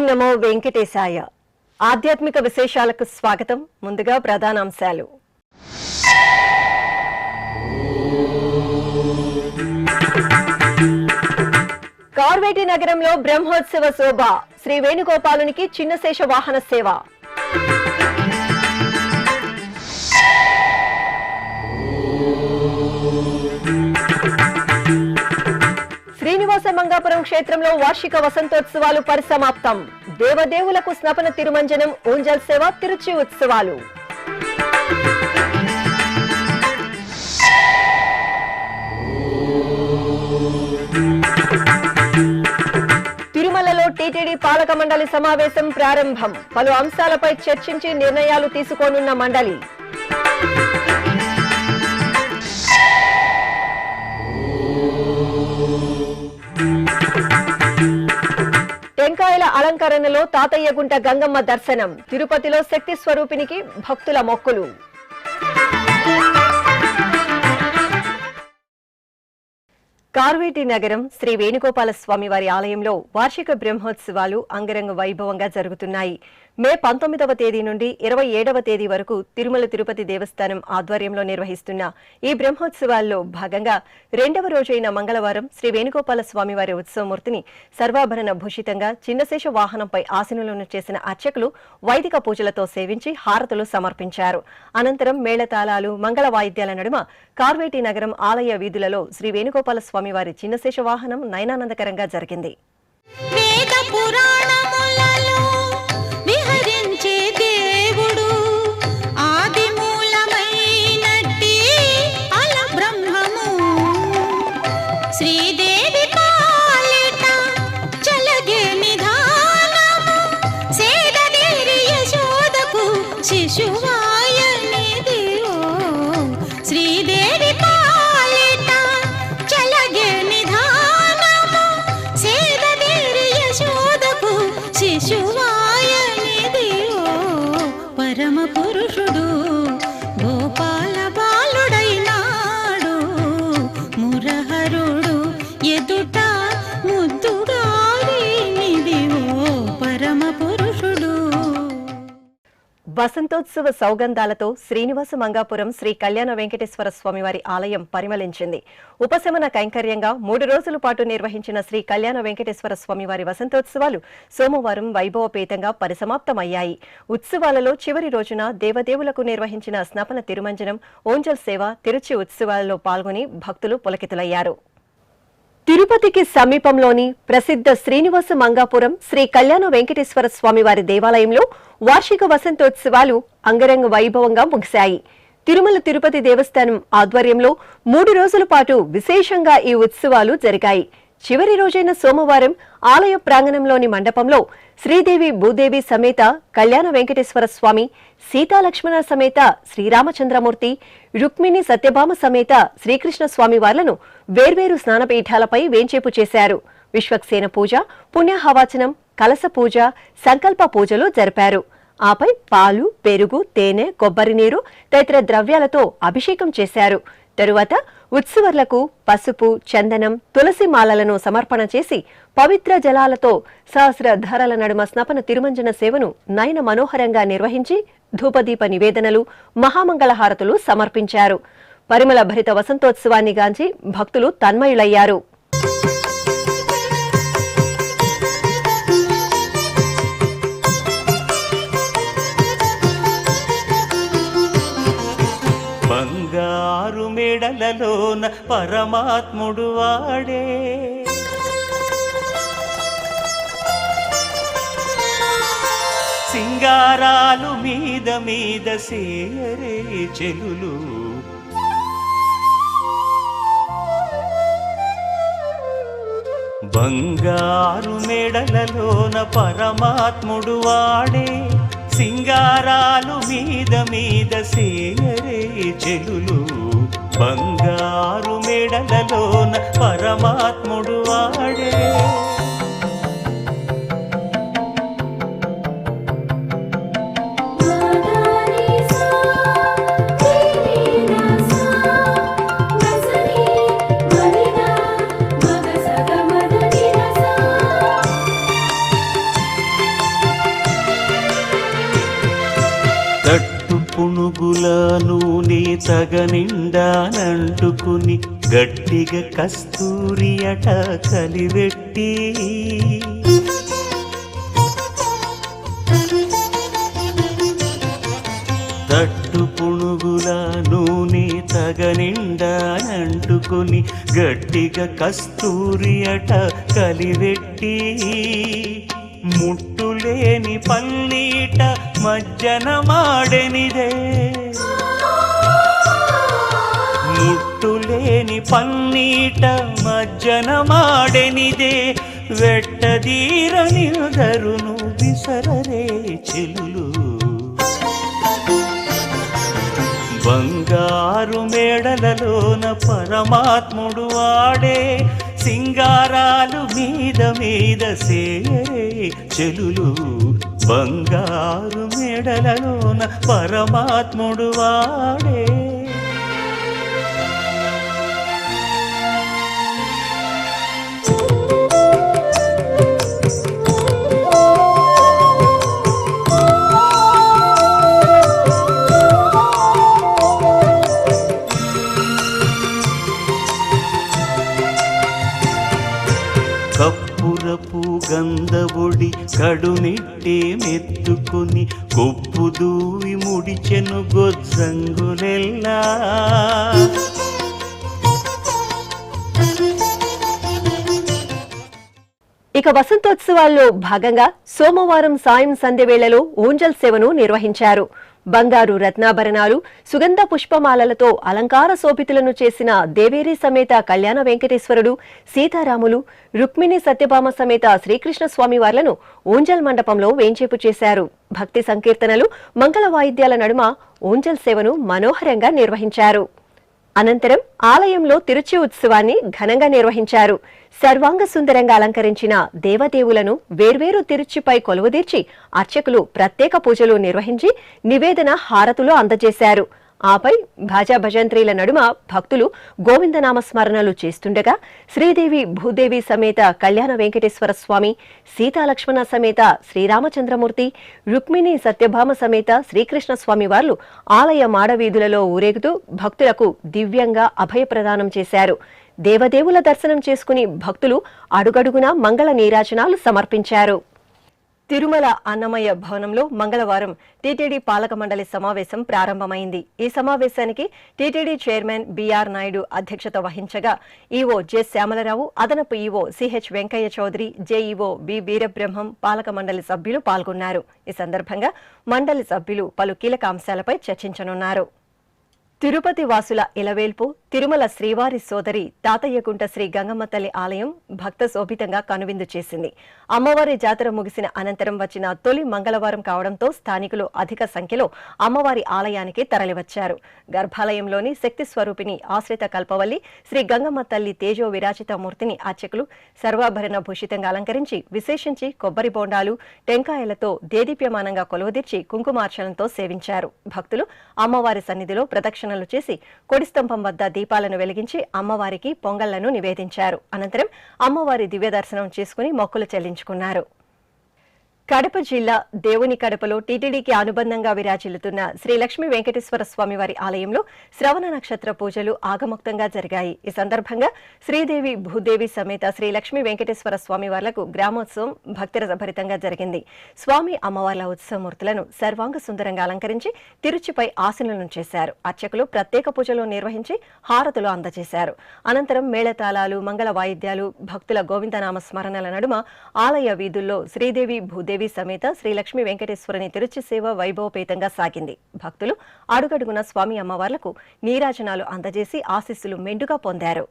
నమో వెంకటేశాయ. ఆధ్యాత్మిక విశేషాలకు స్వాగతం. ముందుగా ప్రధానాంశాలు. కార్వేటి నగరంలో బ్రహ్మోత్సవ శోభ. శ్రీ వేణుగోపాలునికి చిన్నశేష వాహన సేవ. శ్రీనివాస మంగాపురం క్షేత్రంలో వార్షిక వసంతోత్సవాలు పరిసమాప్తం. దేవదేవులకు స్నపన తిరుమంజనం, ఊంజల్ సేవ, తిరుచి ఉత్సవాలు. తిరుమలలో టీటీడీ పాలక మండలి సమావేశం ప్రారంభం. పలు అంశాలపై చర్చించి నిర్ణయాలు తీసుకోనున్న మండలి. టెంకాయల అలంకరణలో తాతయ్యగుంట గంగమ్మ దర్శనం. తిరుపతిలో శక్తి స్వరూపినికి భక్తుల మొక్కులు. కార్వేటి నగరం శ్రీ వేణుగోపాల స్వామి వారి ఆలయంలో వార్షిక బ్రహ్మోత్సవాలు అంగరంగ వైభవంగా జరుగుతున్నాయి. మే 19వ తేదీ నుండి 27వ తేదీ వరకు తిరుమల తిరుపతి దేవస్థానం ఆధ్వర్యంలో నిర్వహిస్తున్న ఈ బ్రహ్మోత్సవాల్లో భాగంగా 2వ రోజైన మంగళవారం శ్రీ వేణుగోపాల స్వామి వారి ఉత్సవమూర్తిని సర్వాభరణ భూషితంగా చిన్నశేష వాహనంపై ఆసీనులను చేసిన అర్చకులు వైదిక పూజలతో సేవించి హారతులు సమర్పించారు. అనంతరం మేళతాళాలు, మంగళ వాయిద్యాల నడుమ కార్వేటి నగరం ఆలయ వీధులలో శ్రీ వేణుగోపాల స్వామి వారి చిన్నశేష వాహనం నయనానందకరంగా జరిగింది. వసంతోత్సవ సౌగంధాలతో శ్రీనివాస మంగాపురం శ్రీ కళ్యాణ వెంకటేశ్వర స్వామివారి ఆలయం పరిమళించింది. ఉపశమన కైంకర్యంగా 3 రోజుల పాటు నిర్వహించిన శ్రీ కళ్యాణ వెంకటేశ్వర స్వామివారి వసంతోత్సవాలు సోమవారం వైభవపేతంగా పరిసమాప్తమయ్యాయి. ఉత్సవాలలో చివరి రోజున దేవదేవులకు నిర్వహించిన స్నపన తిరుమంజనం, ఓంజల్ సేవ, తిరుచి ఉత్సవాలలో పాల్గొని భక్తులు పులకితులయ్యారు. తిరుపతికి సమీపంలోని ప్రసిద్ధ శ్రీనివాస మంగాపురం శ్రీ కళ్యాణ వెంకటేశ్వర స్వామివారి దేవాలయంలో వార్షిక వసంతోత్సవాలు అంగరంగ వైభవంగా ముగిశాయి. తిరుమల తిరుపతి దేవస్థానం ఆధ్వర్యంలో 3 రోజుల పాటు విశేషంగా ఈ ఉత్సవాలు జరిగాయి. చివరి రోజైన సోమవారం ఆలయ ప్రాంగణంలోని మండపంలో శ్రీదేవి భూదేవి సమేత కళ్యాణ వెంకటేశ్వర స్వామి, సీతాలక్ష్మణ సమేత శ్రీరామచంద్రమూర్తి, రుక్మిణి సత్యభామ సమేత శ్రీకృష్ణ స్వామి వార్లను వేర్వేరు స్నానపీఠాలపై వేంచేపు చేశారు. విశ్వక్సేన పూజ, పుణ్యహవాచనం, కలస పూజ, సంకల్ప పూజలు జరిపారు. ఆపై పాలు, పెరుగు, తేనె, కొబ్బరి నీరు తదితర ద్రవ్యాలతో అభిషేకం చేశారు. తరువాత ఉత్సవర్లకు పసుపు, చందనం, తులసి మాలలను సమర్పణ చేసి పవిత్ర జలాలతో సహస్రధారాల నడుమ స్నపన తిరుమంజన సేవను నయన మనోహరంగా నిర్వహించి ధూపదీప నివేదనలు, మహామంగళహారతులు సమర్పించారు. పరిమళ భరిత వసంతోత్సవాన్ని గాంచి భక్తులు తన్మయులయ్యారు. బంగారు మెడలలోన పరమాత్ముడు వాడే, సింగారాలు మీద మీద సేయరే చెలులు, బంగారు మెడలలోన పరమాత్ముడు వాడే, సింగారాలు మీద మీద సేయరే చెలులు, బంగారు మెడలలోన పరమాత్ముడు వాడే తట్టు పునుగుల నూనె తగనిండానంటుకుని గట్టిగా కస్తూరి అట కలివెట్టి తట్టు పునుగుల నూనె తగనిండానంటుకుని గట్టిగా కస్తూరి అట కలివెట్టి ముట్టులేని పల్లీట మజ్జన మాడెనిదే ముట్టులేని పన్నీట మజ్జన మాడెనిదే వెట్టదీర నిరుదరును విసరరే చెలులు బంగారు మేడలలోన పరమాత్ముడు వాడే సింగారాలు మీద మీద సేయరే చెలులు బంగారు మేడలలోన పరమాత్ముడు వాడే కప్పురపు గంధబొడి కడునిట్టే మెత్తుకుని కొప్పు దూవి ముడిచెను గొజ్జంగులెల్లా ఇక వసంతోత్సవాల్లో భాగంగా సోమవారం సాయం సంధ్య వేళలో ఊంజల్ సేవను నిర్వహించారు. బంగారు రత్నాభరణాలు, సుగంధ పుష్పమాలలతో అలంకార శోభితులను చేసిన దేవేరి సమేత కళ్యాణ వెంకటేశ్వరుడు, సీతారాములు, రుక్మిణి సత్యభామ సమేత శ్రీకృష్ణ స్వామి వార్లను ఊంజల్ మండపంలో వేంచేపు చేశారు. భక్తి సంకీర్తనలు, మంగళ వాయిద్యాల నడుమ ఊంజల్ సేవను మనోహరంగా నిర్వహించారు. అనంతరం ఆలయంలో తిరుచి ఉత్సవాన్ని ఘనంగా నిర్వహించారు. సర్వాంగ సుందరంగా అలంకరించిన దేవదేవులను వేర్వేరు తిరుచిపై కొలువుదీర్చి అర్చకులు ప్రత్యేక పూజలు నిర్వహించి నివేదన హారతులు అందజేశారు. ఆపై భాజా భజంత్రీల నడుమ భక్తులు గోవిందనామ స్మరణలు చేస్తుండగా శ్రీదేవి భూదేవి సమేత కళ్యాణ వెంకటేశ్వర స్వామి, సీతాలక్ష్మణ సమేత శ్రీరామచంద్రమూర్తి, రుక్మిణి సత్యభామ సమేత శ్రీకృష్ణ స్వామి వార్లు ఆలయ మాడవీధులలో ఊరేగుతూ భక్తులకు దివ్యంగా అభయప్రదానం చేశారు. దేవదేవుల దర్శనం చేసుకుని భక్తులు అడుగడుగునా మంగళ నీరాజనాలు సమర్పించారు. తిరుమల అన్నమయ్య భవనంలో మంగళవారం టీటీడీ పాలక మండలి సమావేశం ప్రారంభమైంది. ఈ సమావేశానికి టీటీడీ చైర్మన్ బీఆర్ నాయుడు అధ్యక్షత వహించగా ఈవో జె శ్యామలరావు, అదనపు EO CH Venkaiah Chowdary, JEO B Veerabrahmam పాలక మండలి సభ్యులు పాల్గొన్నారు. ఈ సందర్భంగా మండలి సభ్యులు పలు కీలక అంశాలపై చర్చించనున్నారు. తిరుపతి వాసుల ఇలవేల్పు తిరుమల శ్రీవారి సోదరి తాతయ్యగుంట శ్రీ గంగమ్మ తల్లి ఆలయం భక్త శోభితంగా కనువిందు చేసింది. అమ్మవారి జాతర ముగిసిన అనంతరం వచ్చిన తొలి మంగళవారం కావడంతో స్థానికులు అధిక సంఖ్యలో అమ్మవారి ఆలయానికి తరలివచ్చారు. గర్భాలయంలోని శక్తి స్వరూపిణి ఆశ్రిత కల్పవల్లి శ్రీ గంగమ్మ తల్లి తేజో విరాజిత మూర్తిని అర్చకులు సర్వాభరణ భూషితంగా అలంకరించి విశేషించి కొబ్బరి బోండాలు, టెంకాయలతో దేదీప్యమానంగా కొలువుదీర్చి కుంకుమార్చనతో సేవించారు. భక్తులు అమ్మవారి సన్నిధిలో ప్రదక్షిణలు చేసి కొడిస్తంభం వద్ద దీపాలను వెలిగించి అమ్మవారికి పొంగళ్లను నివేదించారు. అనంతరం అమ్మవారి దివ్య దర్శనం చేసుకుని మొక్కులు చెల్లించుకున్నారు. కడప జిల్లా దేవుని కడపలో టీటీడీకి అనుబంధంగా విరాజిల్లుతున్న శ్రీ లక్ష్మీ వెంకటేశ్వర స్వామివారి ఆలయంలో శ్రవణ నక్షత్ర పూజలు ఆగమోక్తంగా జరిగాయి. ఈ సందర్భంగా శ్రీదేవి భూదేవి సమేత శ్రీ లక్ష్మీ వెంకటేశ్వర స్వామివార్లకు గ్రామోత్సవం భక్తిరసభరితంగా జరిగింది. స్వామి అమ్మవార్ల ఉత్సవమూర్తులను సర్వాంగ సుందరంగా అలంకరించి తిరుచిపై ఆసనాలను చేశారు. అర్చకులు ప్రత్యేక పూజలు నిర్వహించి హారతులు అందజేశారు. అనంతరం మేళతాళాలు, మంగళ వాయిద్యాలు, భక్తుల గోవిందనామ స్మరణల నడుమ ఆలయ వీధుల్లో శ్రీదేవి భూదేవి సమేత శ్రీ లక్ష్మీ వెంకటేశ్వరుని తిరుచి సేవ వైభవపేతంగా సాగింది. భక్తులు అడుగడుగున స్వామి అమ్మవార్లకు నీరాజనాలు అందజేసి ఆశీస్సులు మెండుగా పొందారు.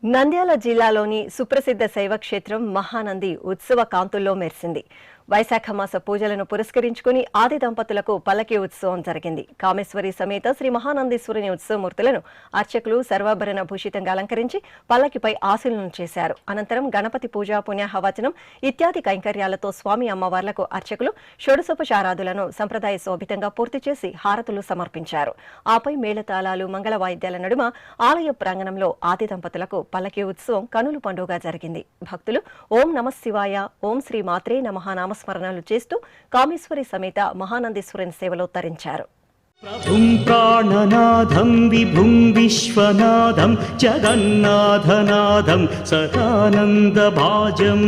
నంద్యాల జిల్లాలోని సుప్రసిద్ధ శైవ క్షేత్రం మహానంది ఉత్సవ కాంతుల్లో మెరిసింది. వైశాఖ మాస పూజలను పురస్కరించుకుని ఆది దంపతులకు పల్లకి ఉత్సవం జరిగింది. కామేశ్వరి సమేత శ్రీ మహానందీశ్వరుని ఉత్సవమూర్తులను అర్చకులు సర్వాభరణ భూషితంగా అలంకరించి పల్లకిపై ఆశీనులను చేశారు. అనంతరం గణపతి పూజ, పుణ్యాహవచనం ఇత్యాది కైంకర్యాలతో స్వామి అమ్మవార్లకు అర్చకులు షోడశోపచారాదులను సంప్రదాయ శోభితంగా పూర్తి చేసి హారతులు సమర్పించారు. ఆపై మేళతాళాలు, మంగళ వాయిద్యాల నడుమ ఆలయ ప్రాంగణంలో ఆది దంపతులకు పల్లకి ఉత్సవం కనుల పండుగగా జరిగింది. భక్తులు ఓం నమః శివాయ, ఓం శ్రీ మాత్రే నమః నామస్మరణలు చేస్తూ కామేశ్వరి సమేత మహానందీశ్వరుని సేవలో తరించారు. ప్రభుం ప్రాణనాథం విభుం విశ్వనాథం జగన్నాథనాథం సదానందభాజం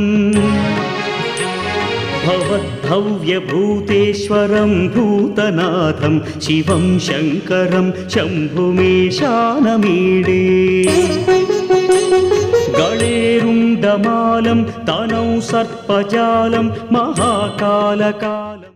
భవద్భవ్యభూతేశ్వరం భూతనాథం శివం శంకరం శంభుమేశానమీడే గళేరుండమాలం తనౌ సర్పజాలం మహాకాలకాలం.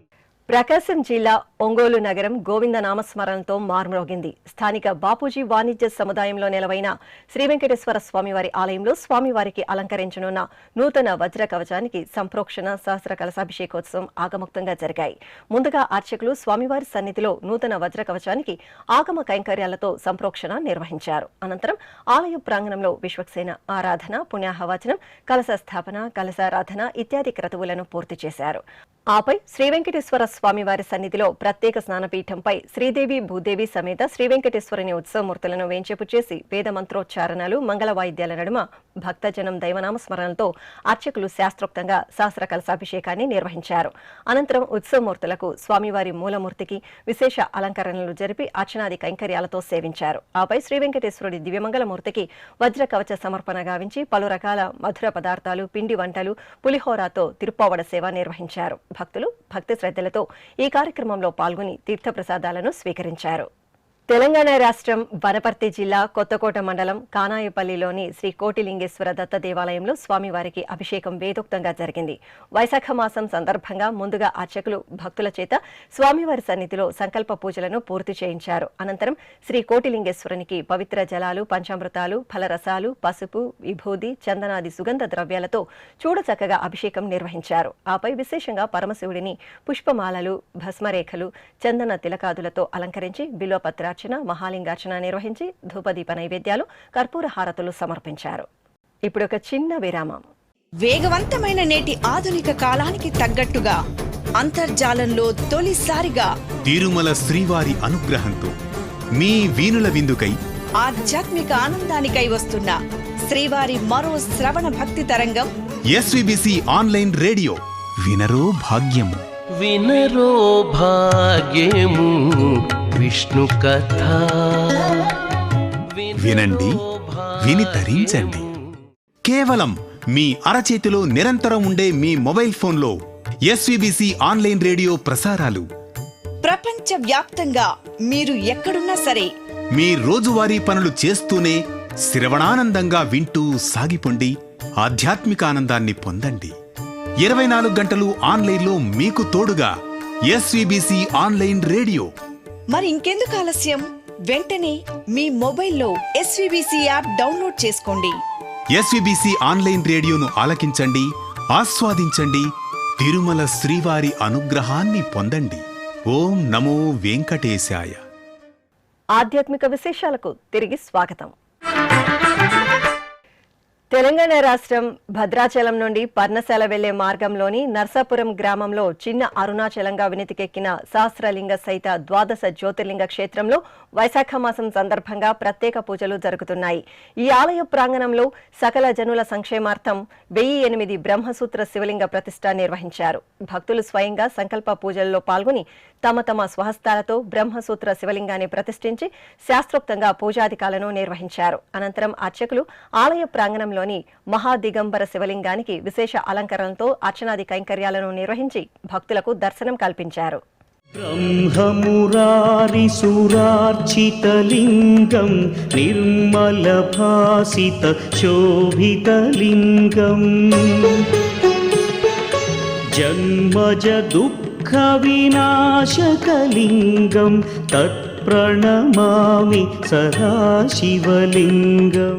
ప్రకాశం జిల్లా ఒంగోలు నగరం గోవింద నామస్మరణతో మార్మోగింది. స్థానిక బాపూజీ వాణిజ్య సముదాయంలో నెలవైన శ్రీ వెంకటేశ్వర స్వామివారి ఆలయంలో స్వామివారికి అలంకరించనున్న నూతన వజ్ర కవచానికి సంప్రోక్షణ, సహస్ర కలశాభిషేకోత్సవం ఆగమోక్తంగా జరిగాయి. ముందుగా అర్చకులు స్వామివారి సన్నిధిలో నూతన వజ్ర కవచానికి ఆగమ కైంకర్యాలతో సంప్రోక్షణ నిర్వహించారు. అనంతరం ఆలయ ప్రాంగణంలో విశ్వక్సేన ఆరాధన, పుణ్యాహవచనం, కలశ స్థాపన, కలశారాధన ఇత్యాది క్రతువులను పూర్తి చేశారు. ఆపై శ్రీ వెంకటేశ్వర స్వామివారి సన్నిధిలో ప్రత్యేక స్నానపీఠంపై శ్రీదేవి, భూదేవి సమేత శ్రీ వెంకటేశ్వరుని ఉత్సవమూర్తులను వేంచేపు చేసి వేద మంత్రోచ్చారణలు, మంగళ వాయిద్యాల నడుమ భక్తజనం దైవనామ స్మరణలతో అర్చకులు శాస్త్రోక్తంగా సహస్ర కలశాభిషేకాన్ని నిర్వహించారు. అనంతరం ఉత్సవమూర్తులకు స్వామివారి మూలమూర్తికి విశేష అలంకరణలు జరిపి అర్చనాది కైంకర్యాలతో సేవించారు. ఆపై శ్రీ వెంకటేశ్వరుడి దివ్యమంగళమూర్తికి వజ్ర కవచ సమర్పణ గావించి పలు రకాల మధుర పదార్థాలు, పిండి వంటలు, పులిహోరాతో తిరుప్పావడ సేవ నిర్వహించారు. భక్తులు భక్తి శ్రద్ధలతో ఈ కార్యక్రమంలో పాల్గొని తీర్థప్రసాదాలను స్వీకరించారు. తెలంగాణ రాష్ట్రం వనపర్తి జిల్లా కొత్తకోట మండలం కానాయపల్లిలోని శ్రీ కోటిలింగేశ్వర దత్త దేవాలయంలో స్వామివారికి అభిషేకం వేదోక్తంగా జరిగింది. వైశాఖ మాసం సందర్భంగా ముందుగా అర్చకులు భక్తుల చేత స్వామివారి సన్నిధిలో సంకల్ప పూజలను పూర్తి చేయించారు. అనంతరం శ్రీ కోటిలింగేశ్వరునికి పవిత్ర జలాలు, పంచామృతాలు, ఫలరసాలు, పసుపు, విభూది, చందనాది సుగంధ ద్రవ్యాలతో చూడచక్కగా అభిషేకం నిర్వహించారు. ఆపై విశేషంగా పరమశివుడిని పుష్పమాలలు, భస్మరేఖలు, చందన తిలకాదులతో అలంకరించి బిల్వపత్ర మహాలింగార్చన నిర్వహించి ధూపదీప నైవేద్యాలు, కర్పూర హారతులు సమర్పించారు. ఇప్పుడు ఒక చిన్న విరామం. వేగవంతమైన నేటి ఆధునిక కాలానికి తగ్గట్టుగా అంతర్జాలంలో తొలిసారిగా తిరుమల శ్రీవారి అనుగ్రహంతో మీ వీణుల విందుకై ఆధ్యాత్మిక ఆనందానికై వస్తున్న శ్రీవారి మరో శ్రవణ భక్తి తరంగం ఎస్విబిసి ఆన్లైన్ రేడియో. వినరో భాగ్యము, వినరో భాగ్యము విష్ణు కథ. వినండి, విని తరించండి. కేవలం మీ అరచేతిలో నిరంతరం ఉండే మీ మొబైల్ ఫోన్లో ఎస్విబిసి ఆన్లైన్ రేడియో ప్రసారాలు ప్రపంచ వ్యాప్తంగా మీరు ఎక్కడున్నా సరే మీ రోజువారీ పనులు చేస్తూనే శ్రవణానందంగా వింటూ సాగిపోండి. ఆధ్యాత్మిక ఆనందాన్ని పొందండి. 24 గంటలు ఆన్లైన్లో మీకు తోడుగా ఎస్విబిసి ఆన్లైన్ రేడియో. మరి ఇంకెందుకు ఆలస్యం? వెంటనే మీ మొబైల్లో ఎస్విబిసి యాప్ డౌన్లోడ్ చేసుకోండి. ఎస్విబిసి ఆన్లైన్ రేడియోను ఆలకించండి, ఆస్వాదించండి. తిరుమల శ్రీవారి అనుగ్రహాన్ని పొందండి. ఓం నమో వెంకటేశాయ. ఆధ్యాత్మిక విశేషాలకు తిరిగి స్వాగతం. తెలంగాణ రాష్ట్రం భద్రాచలం నుండి పర్ణశాల వెళ్లే మార్గంలోని నర్సాపురం గ్రామంలో చిన్న అరుణాచలంగా వినితికెక్కిన సహస్రలింగ సహిత ద్వాదశ జ్యోతిర్లింగ క్షేత్రంలో వైశాఖ మాసం సందర్భంగా ప్రత్యేక పూజలు జరుగుతున్నాయి. ఈ ఆలయ ప్రాంగణంలో సకల జనుల సంక్షేమార్థం 1008 బ్రహ్మసూత్ర శివలింగ ప్రతిష్ఠ నిర్వహించారు. భక్తులు స్వయంగా సంకల్ప పూజల్లో పాల్గొని తమ తమ స్వహస్తాలతో బ్రహ్మసూత్ర శివలింగాన్ని ప్రతిష్ఠించి శాస్త్రోక్తంగా పూజాధికాలను నిర్వహించారు. అనంతరం అర్చకులు ఆలయ ప్రాంగణంలోని మహాదిగంబర శివలింగానికి విశేష అలంకరణలతో అర్చనాది కైంకర్యాలను నిర్వహించి భక్తులకు దర్శనం కల్పించారు. బ్రహ్మమురారిసురార్చితలింగం నిర్మలభాసిత శోభితలింగం జన్మజ దుఃఖ వినాశకలింగం తత్ప్రణమామి సదాశివలింగం.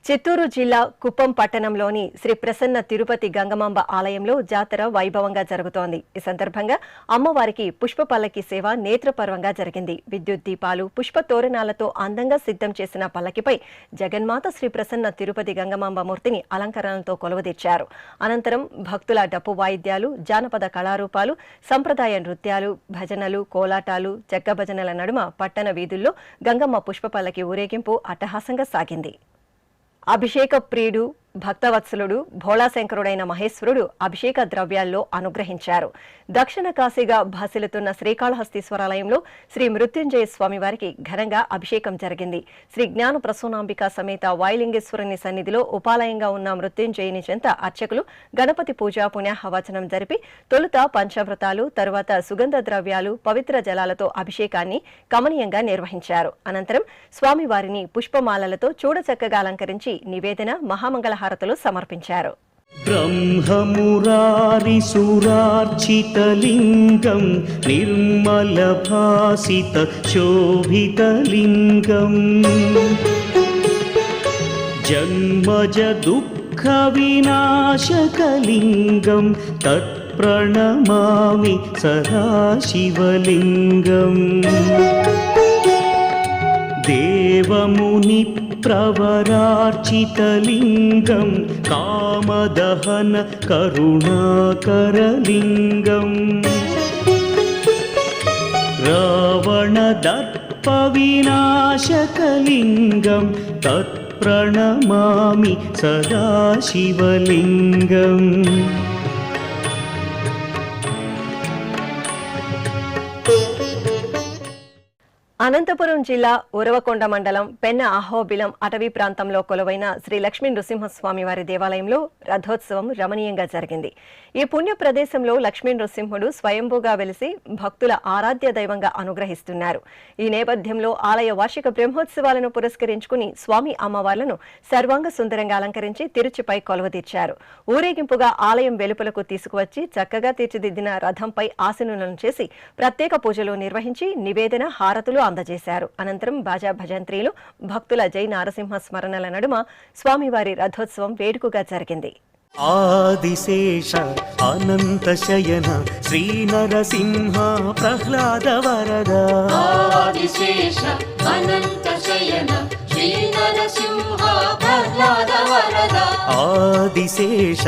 చిత్తూరు జిల్లా కుప్పం పట్టణంలోని శ్రీ ప్రసన్న తిరుపతి గంగమాంబ ఆలయంలో జాతర వైభవంగా జరుగుతోంది. ఈ సందర్భంగా అమ్మవారికి పుష్ప పల్లకి సేవ నేత్రపర్వంగా జరిగింది. విద్యుత్ దీపాలు, పుష్ప తోరణాలతో అందంగా సిద్ధం చేసిన పల్లకిపై జగన్మాత శ్రీ ప్రసన్న తిరుపతి గంగమాంబ మూర్తిని అలంకరణలతో కొలువుదీర్చారు. అనంతరం భక్తుల డప్పు వాయిద్యాలు, జానపద కళారూపాలు, సంప్రదాయ నృత్యాలు, భజనలు, కోలాటాలు, జగ్గ భజనల నడుమ పట్టణ వీధుల్లో గంగమ్మ పుష్ప పల్లకి ఊరేగింపు అట్టహాసంగా సాగింది. అభిషేక ప్రియుడు, భక్తవత్సలుడు, భోళాశంకరుడైన మహేశ్వరుడు అభిషేక ద్రవ్యాల్లో అనుగ్రహించారు. దక్షిణ కాశీగా భాసిల్లుతున్న శ్రీకాళహస్తీశ్వరాలయంలో శ్రీ మృత్యుంజయ స్వామివారికి ఘనంగా అభిషేకం జరిగింది. శ్రీ జ్ఞాన ప్రసూనాంబిక సమేత వాయులింగేశ్వరుని సన్నిధిలో ఉపాలయంగా ఉన్న మృత్యుంజయుని చెంత అర్చకులు గణపతి పూజ పుణ్యాహవచనం జరిపి తొలుత పంచామృతాలు, తరువాత సుగంధ ద్రవ్యాలు, పవిత్ర జలాలతో అభిషేకాన్ని కమనీయంగా నిర్వహించారు. అనంతరం స్వామివారిని పుష్పమాలలతో చూడచక్కగా అలంకరించి నివేదన, మహామంగళ హారతులు సమర్పించారు. బ్రహ్మమురారిసురార్చితలింగం నిర్మలభాసిత శోభితలింగం జన్మజ దుఃఖ వినాశకలింగం తత్ప్రణమామి సదాశివలింగం దేవముని ప్రవరార్చితలింగం కామదహన కరుణాకరలింగం రావణదర్ప వినాశకలింగం తత్ప్రణమామి సదాశివలింగం అనంతపురం జిల్లా ఉరవకొండ మండలం పెన్న అహోబిలం అటవీ ప్రాంతంలో కొలువైన శ్రీ లక్ష్మీ నృసింహస్వామి వారి దేవాలయంలో రథోత్సవం రమణీయంగా జరిగింది. ఈ పుణ్య ప్రదేశంలో లక్ష్మీ నృసింహుడు స్వయంభూగా వెలిసి భక్తుల ఆరాధ్య దైవంగా అనుగ్రహిస్తున్నారు. ఈ నేపథ్యంలో ఆలయ వార్షిక బ్రహ్మోత్సవాలను పురస్కరించుకుని స్వామి అమ్మవార్లను సర్వాంగ సుందరంగా అలంకరించి తిరుచిపై కొలువుదీర్చారు. ఊరేగింపుగా ఆలయం వెలుపలకు తీసుకువచ్చి చక్కగా తీర్చిదిద్దిన రథంపై ఆసీనులను చేసి ప్రత్యేక పూజలు నిర్వహించి నివేదన, హారతులు అందజేశారు. అనంతరం బాజా భజంత్రీలు, భక్తుల జై నారసింహ స్మరణల నడుమ స్వామివారి రథోత్సవం వేడుకగా జరిగింది. ఆదిశేష అనంత శయన శ్రీ నరసింహ ప్రహ్లాద వరద ఆదిశేష అనంత శయన శ్రీ నరసింహ ప్రహ్లాద వరద ఆదిశేష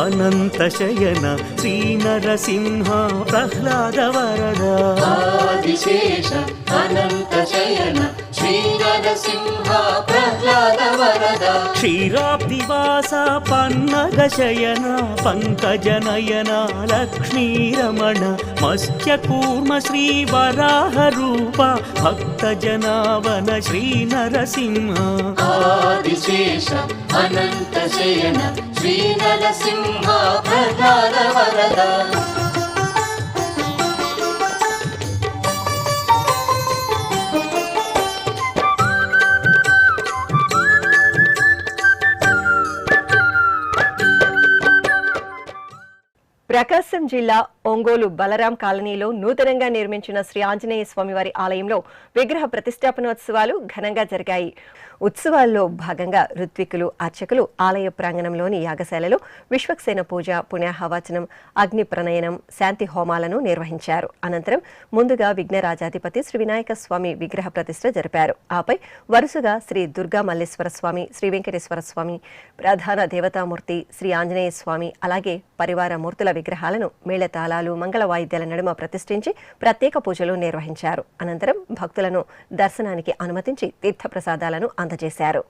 అనంత శయన శ్రీ నరసింహ ప్రహ్లాద వరద ఆదిశేష అనంత శయన శ్రీ నరసింహ ప్రహ్లాద వరద క్షీరాబ్దివాస పన్నగ శయన పంకజనయన లక్ష్మీరమణ మత్స్యకూర్మ శ్రీ వరాహ రూప భక్త జనావన శ్రీ నరసింహ ఆదిశేష అనంత శయన శ్రీ నరసింహ ప్రహ్లాద వరద ప్రకాశం జిల్లా ఒంగోలు బలరాం కాలనీలో నూతనంగా నిర్మించిన శ్రీ ఆంజనేయ స్వామివారి ఆలయంలో విగ్రహ ప్రతిష్టాపనోత్సవాలు ఘనంగా జరిగాయి. ఉత్సవాల్లో భాగంగా ఋత్వికులు, అర్చకులు ఆలయ ప్రాంగణంలోని యాగశాలలో విశ్వక్సేన పూజ, పుణ్యాహవచనం, అగ్ని ప్రణయనం, శాంతి హోమాలను నిర్వహించారు. అనంతరం ముందుగా విఘ్నరాజాధిపతి శ్రీ వినాయక స్వామి విగ్రహ ప్రతిష్ఠ జరిపారు. ఆపై వరుసగా శ్రీ దుర్గా మల్లేశ్వర స్వామి, శ్రీ వెంకటేశ్వర స్వామి, ప్రధాన దేవతామూర్తి శ్రీ ఆంజనేయ స్వామి, అలాగే పరివార మూర్తుల విగ్రహాలను మేళతాళాలు, మంగళ వాయిద్యాల నడుమ ప్రతిష్ఠించి ప్రత్యేక పూజలు నిర్వహించారు. అనంతరం భక్తులను దర్శనానికి అనుమతించి తీర్థప్రసాదాలను అందజేశారు.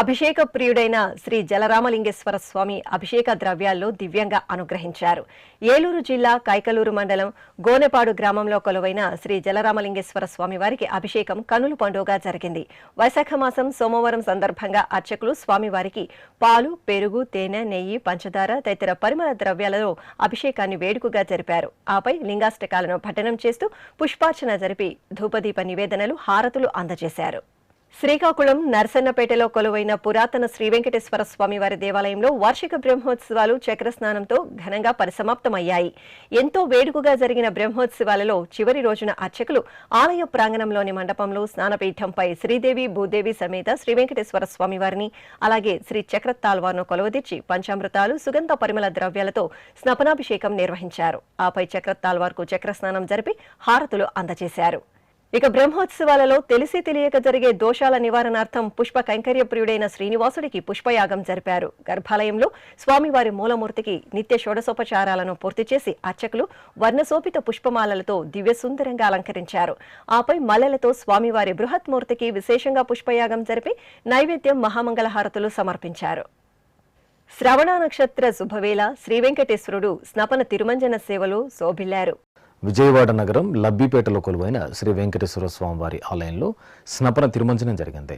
అభిషేక ప్రియుడైన శ్రీ జలరామలింగేశ్వర స్వామి అభిషేక ద్రవ్యాల్లో దివ్యంగా అనుగ్రహించారు. ఏలూరు జిల్లా కైకలూరు మండలం గోనెపాడు గ్రామంలో కొలువైన శ్రీ జలరామలింగేశ్వర స్వామి వారికి అభిషేకం కనుల పండుగగా జరిగింది. వైశాఖ మాసం సోమవారం సందర్భంగా అర్చకులు స్వామివారికి పాలు, పెరుగు, తేనె, నెయ్యి, పంచదార తదితర పరిమళ ద్రవ్యాలలో అభిషేకాన్ని వేడుకగా జరిపారు. ఆపై లింగాష్టకాలను పఠనం చేస్తూ పుష్పార్చన జరిపి ధూపదీప నివేదనలు, హారతులు అందజేశారు. శ్రీకాకుళం నర్సన్నపేటలో కొలువైన పురాతన శ్రీ వెంకటేశ్వర స్వామి వారి దేవాలయంలో వార్షిక బ్రహ్మోత్సవాలు చక్రస్నానంతో ఘనంగా పరిసమాప్తమయ్యాయి. ఎంతో వేడుకగా జరిగిన బ్రహ్మోత్సవాలలో చివరి రోజున అర్చకులు ఆలయ ప్రాంగణంలోని మండపంలో స్నానపీఠంపై శ్రీదేవి భూదేవి సమేత శ్రీ వెంకటేశ్వర స్వామి వారిని అలాగే శ్రీ చక్రతాల్వార్ను కొలువదీర్చి పంచామృతాలు సుగంధ పరిమళ ద్రవ్యాలతో స్నపనాభిషేకం నిర్వహించారు. ఆపై చక్రతాల్వార్కు చక్రస్నానం జరిపి హారతులు అందజేశారు. ఇక బ్రహ్మోత్సవాలలో తెలిసి తెలియక జరిగే దోషాల నివారణార్థం పుష్ప కైంకర్యప్రియుడైన శ్రీనివాసుడికి పుష్పయాగం జరిపారు. గర్భాలయంలో స్వామివారి మూలమూర్తికి నిత్య షోడశోపచారాలను పూర్తి చేసి అర్చకులు వర్ణశోభిత పుష్పమాలలతో దివ్యసుందరంగా అలంకరించారు. ఆపై మల్లెలతో స్వామివారి బృహత్మూర్తికి విశేషంగా పుష్పయాగం జరిపి నైవేద్యం మహామంగళహారతులు సమర్పించారు. శ్రవణ నక్షత్ర శుభవేళ శ్రీ వెంకటేశ్వరుడు స్నపన తిరుమంజన సేవలో శోభిల్లారు. విజయవాడ నగరం లబ్బిపేటలో కొలువైన శ్రీ వెంకటేశ్వర స్వామివారి ఆలయంలో స్నపన తిరుమంజనం జరిగింది.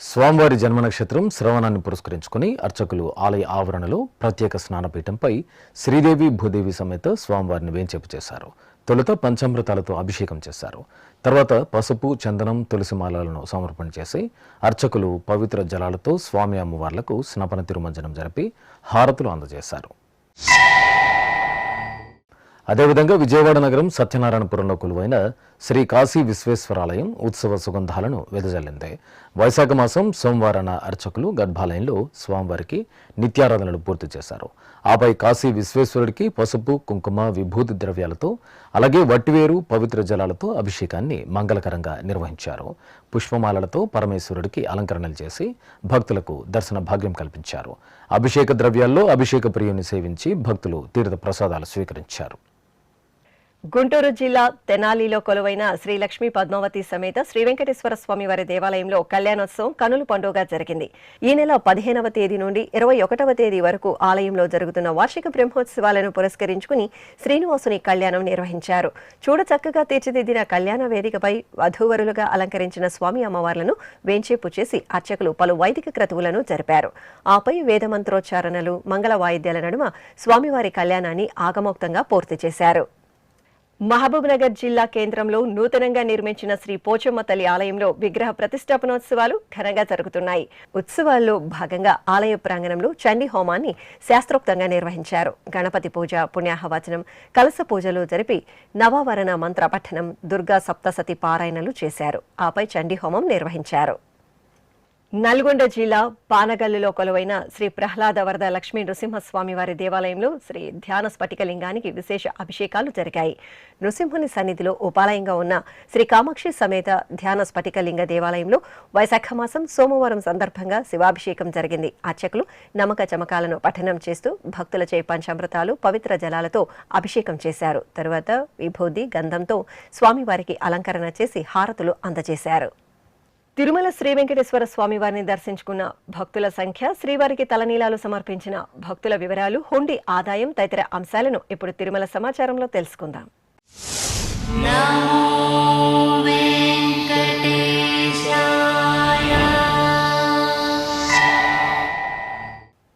స్వామివారి జన్మ నక్షత్రం శ్రవణాన్ని పురస్కరించుకుని అర్చకులు ఆలయ ఆవరణలో ప్రత్యేక స్నానపీఠంపై శ్రీదేవి భూదేవి సమేత స్వామివారిని వేంచేపు చేశారు. తొలుత పంచామృతాలతో అభిషేకం చేశారు. తర్వాత పసుపు, చందనం, తులసిమాలలను సమర్పణ చేసి అర్చకులు పవిత్ర జలాలతో స్వామి అమ్మవార్లకు స్నపన తిరుమంజనం జరిపి హారతులు అందజేశారు. అదేవిధంగా విజయవాడ నగరం సత్యనారాయణపురంలో కొలువైన శ్రీ కాశీ విశ్వేశ్వరాలయం ఉత్సవ సుగంధాలను వెదజల్లింది. వైశాఖ మాసం సోమవారాన అర్చకులు గర్భాలయంలో స్వామివారికి నిత్యారాధనలు పూర్తి చేశారు. ఆపై కాశీ విశ్వేశ్వరుడికి పసుపు, కుంకుమ, విభూతి ద్రవ్యాలతో అలాగే వట్టివేరు, పవిత్ర జలాలతో అభిషేకాన్ని మంగళకరంగా నిర్వహించారు. పుష్పమాలలతో పరమేశ్వరుడికి అలంకరణలు చేసి భక్తులకు దర్శన భాగ్యం కల్పించారు. అభిషేక ద్రవ్యాల్లో అభిషేక ప్రియుని సేవించి భక్తులు తీర్థ ప్రసాదాలు స్వీకరించారు. గుంటూరు జిల్లా తెనాలిలో కొలువైన శ్రీ లక్ష్మీ పద్మావతి సమేత శ్రీ వెంకటేశ్వర స్వామి వారి దేవాలయంలో కళ్యాణోత్సవం కనుల పండుగ జరిగింది. ఈ నెల 15వ తేదీ నుండి 21వ తేదీ వరకు ఆలయంలో జరుగుతున్న వార్షిక బ్రహ్మోత్సవాలను పురస్కరించుకుని శ్రీనివాసుని కళ్యాణం నిర్వహించారు. చూడచక్కగా తీర్చిదిద్దిన కళ్యాణ వేదికపై వధూవరులుగా అలంకరించిన స్వామి అమ్మవార్లను వేంచేపు చేసి అర్చకులు పలు వైదిక క్రతువులను జరిపారు. ఆపై వేదమంత్రోచ్చారణలు, మంగళ వాయిద్యాల నడుమ స్వామివారి కళ్యాణాన్ని ఆగమోక్తంగా పూర్తి చేశారు. మహబూబ్ నగర్ జిల్లా కేంద్రంలో నూతనంగా నిర్మించిన శ్రీ పోచమ్మ తల్లి ఆలయంలో విగ్రహ ప్రతిష్టాపనోత్సవాలు ఘనంగా జరుగుతున్నాయి. ఉత్సవాల్లో భాగంగా ఆలయ ప్రాంగణంలో చండీ హోమాన్ని శాస్త్రోక్తంగా నిర్వహించారు. గణపతి పూజ, పుణ్యాహవచనం, కలశ పూజలు జరిపి నవావరణ మంత్ర పఠనం, దుర్గా సప్తసతి పారాయణలు చేశారు. ఆపై చండీ హోమం నిర్వహించారు. నల్గొండ జిల్లా పానగల్లులో కొలువైన శ్రీ ప్రహ్లాద వరద లక్ష్మీ నృసింహస్వామి వారి దేవాలయంలో శ్రీ ధ్యాన స్ఫటికలింగానికి విశేష అభిషేకాలు జరిగాయి. నృసింహుని సన్నిధిలో ఉపాలయంగా ఉన్న శ్రీ కామాక్షి సమేత ధ్యాన స్ఫటికలింగ దేవాలయంలో వైశాఖ మాసం సోమవారం సందర్భంగా శివాభిషేకం జరిగింది. అర్చకులు నమక చమకాలను పఠనం చేస్తూ భక్తులచే పంచామృతాలు, పవిత్ర జలాలతో అభిషేకం చేశారు. తరువాత విభూది, గంధంతో స్వామివారికి అలంకరణ చేసి హారతులు అందజేశారు. తిరుమల శ్రీ వెంకటేశ్వర స్వామి వారిని దర్శించుకున్న భక్తుల సంఖ్య, శ్రీవారికి తలనీలాలు సమర్పించిన భక్తుల వివరాలు, హుండీ ఆదాయం తదితర అంశాలను ఇప్పుడు తిరుమల సమాచారంలో తెలుసుకుందాం.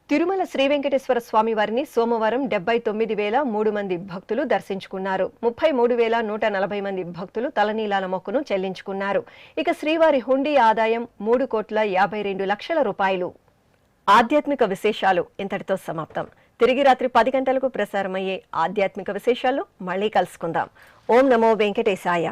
తిరుమల శ్రీ వెంకటేశ్వర స్వామి వారిని సోమవారం 79,003 మంది భక్తులు దర్శించుకున్నారు. 33,140 మంది భక్తులు తలనీలాల మొక్కును చెల్లించుకున్నారు. ఇక శ్రీవారి హుండీ ఆదాయం 3,52,00,000 రూపాయలు. ఆధ్యాత్మిక విశేషాలు ఇంతటితో సమాప్తం. తిరిగి రాత్రి 10 గంటలకు ప్రసారమయ్యే ఆధ్యాత్మిక విశేషాల్లో మళ్ళీ కలుసుకుందాం. ఓం నమో వెంకటేశాయ.